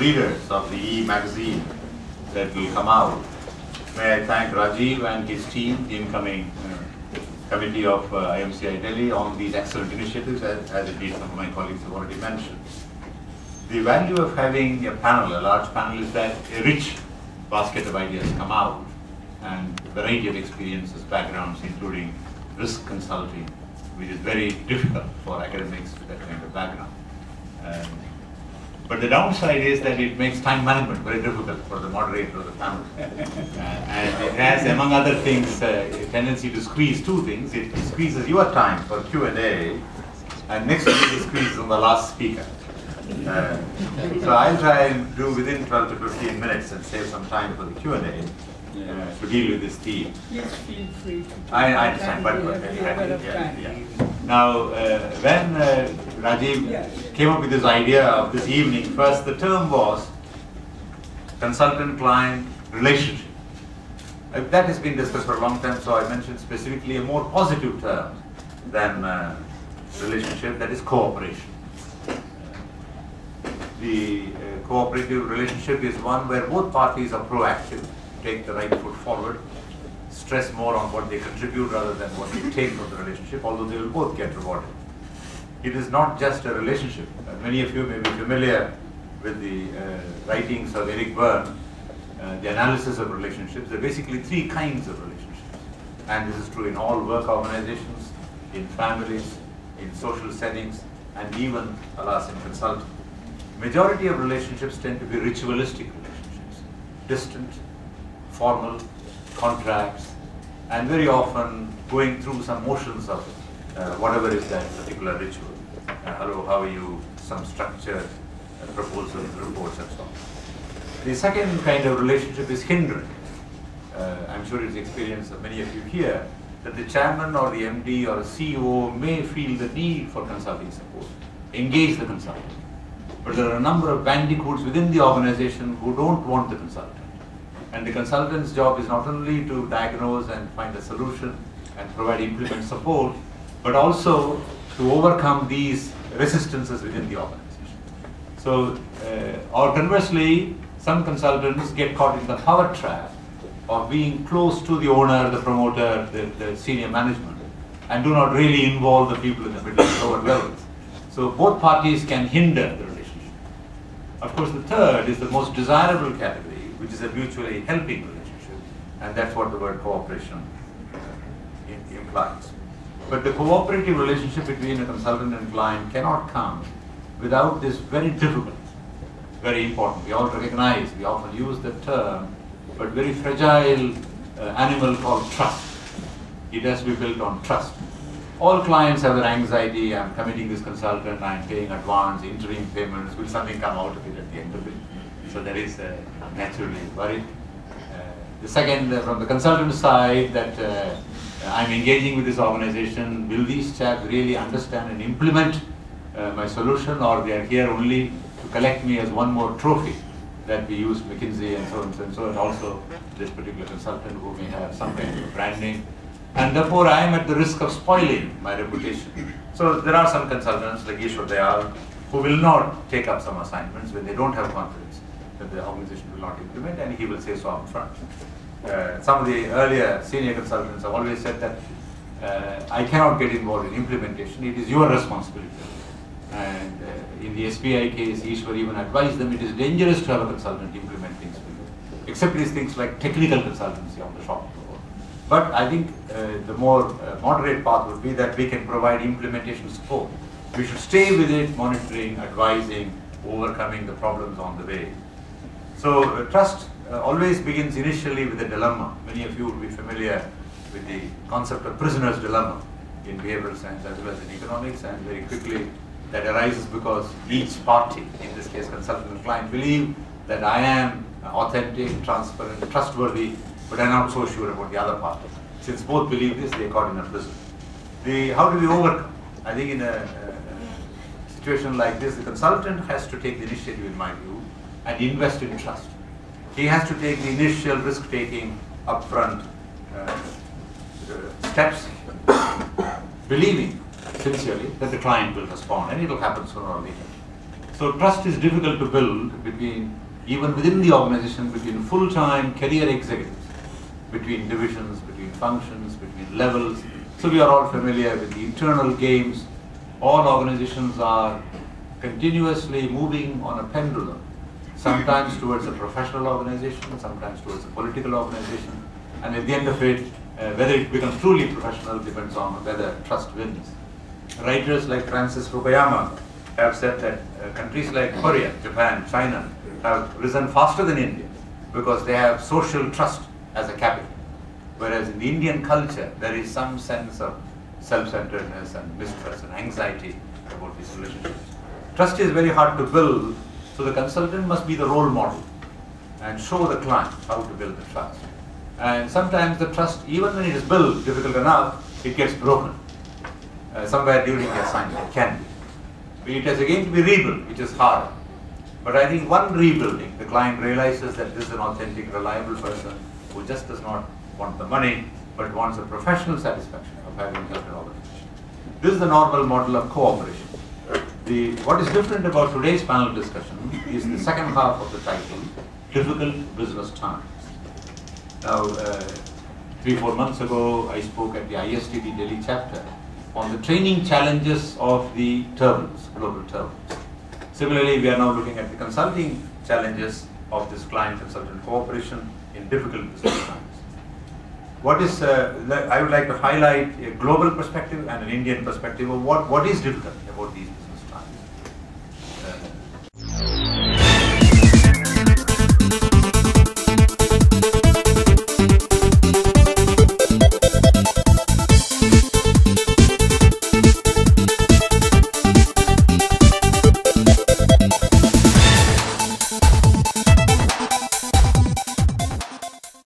readers of the e-magazine that will come out. May I thank Rajiv and his team, the incoming committee of IMCI Delhi, on these excellent initiatives, as indeed some of my colleagues have already mentioned. The value of having a panel, a large panel, is that a rich basket of ideas come out and a variety of experiences, backgrounds, including risk consulting, which is very difficult for academics with that kind of background. But the downside is that it makes time management very difficult for the moderator of the panel. And it has, among other things, a tendency to squeeze two things. It squeezes your time for Q&A, and next to it squeezes on the last speaker. So I'll try and do within 12 to 15 minutes and save some time for the Q&A to deal with this theme. Yes, feel free to. I understand, but now when Rajiv came up with this idea of this evening, first the term was consultant-client relationship. That has been discussed for a long time, so I mentioned specifically a more positive term than relationship, that is cooperation. The cooperative relationship is one where both parties are proactive, take the right foot forward, stress more on what they contribute rather than what they take from the relationship, although they will both get rewarded. It is not just a relationship. Many of you may be familiar with the writings of Eric Berne, the analysis of relationships. There are basically three kinds of relationships. And this is true in all work organizations, in families, in social settings, and even, alas, in consulting. Majority of relationships tend to be ritualistic relationships, distant, formal, contracts, and very often going through some motions of whatever is that particular ritual. Hello, how are you? Some structure, proposals, reports, and so on. The second kind of relationship is hindering. I'm sure it's the experience of many of you here that the chairman or the MD or a CEO may feel the need for consulting support, engage the consultant. But there are a number of bandicoots within the organization who don't want the consultant. And the consultant's job is not only to diagnose and find a solution and provide implement support, but also to overcome these resistances within the organization. So, or conversely, some consultants get caught in the power trap of being close to the owner, the promoter, the senior management, and do not really involve the people in the middle and lower levels. So both parties can hinder the relationship. Of course, the third is the most desirable category, which is a mutually helping relationship, and that's what the word cooperation implies. But the cooperative relationship between a consultant and client cannot come without this very difficult, very important, we all recognize, we often use the term, but very fragile animal called trust. It has to be built on trust. All clients have their anxiety, I'm committing this consultant, I'm paying advance, interim payments, will something come out of it at the end of it? So there is naturally worry. The second, from the consultant side, that I'm engaging with this organization, will these chaps really understand and implement my solution, or they are here only to collect me as one more trophy that we use McKinsey and so on and so on, and also this particular consultant who may have some kind of branding. And therefore, I am at the risk of spoiling my reputation. So there are some consultants like Ishwar Dayal who will not take up some assignments when they don't have confidence that the organization will not implement, and he will say so up front. Some of the earlier senior consultants have always said that I cannot get involved in implementation, it is your responsibility. And in the SBI case, Ishwar even advised them it is dangerous to have a consultant implement things for you, except these things like technical consultancy on the shop floor. But I think the more moderate path would be that we can provide implementation support. We should stay with it, monitoring, advising, overcoming the problems on the way. So trust always begins initially with a dilemma. Many of you would be familiar with the concept of prisoner's dilemma in behavioral science as well as in economics, and very quickly that arises because each party, in this case consultant and client, believe that I am authentic, transparent, trustworthy, but I'm not so sure about the other party. Since both believe this, they are caught in a prison. How do we overcome? I think in a situation like this, the consultant has to take the initiative, in my view, and invest in trust. He has to take the initial risk-taking, upfront steps, believing sincerely that the client will respond, and it will happen sooner or later. So trust is difficult to build between, even within the organization, between full-time career executives, between divisions, between functions, between levels. So we are all familiar with the internal games. All organizations are continuously moving on a pendulum, sometimes towards a professional organization, sometimes towards a political organization, and at the end of it, whether it becomes truly professional depends on whether trust wins. Writers like Francis Fukuyama have said that countries like Korea, Japan, China have risen faster than India because they have social trust as a capital. Whereas in the Indian culture, there is some sense of self-centeredness and mistrust and anxiety about these relationships. Trust is very hard to build, so the consultant must be the role model and show the client how to build the trust. And sometimes the trust, even when it is built difficult enough, it gets broken somewhere during the assignment. It can be. It has again to be rebuilt, which is hard. But I think one rebuilding, the client realizes that this is an authentic, reliable person who just does not want the money, but wants a professional satisfaction of having helped an organization. This is the normal model of cooperation. What is different about today's panel discussion is the second half of the title, Difficult Business Times. Now, 3-4 months ago, I spoke at the ISTD Delhi chapter on the training challenges of the turbulence, global turbulence. Similarly, we are now looking at the consulting challenges of this client-consultant cooperation in difficult business times. What is, I would like to highlight a global perspective and an Indian perspective of what is difficult about these business.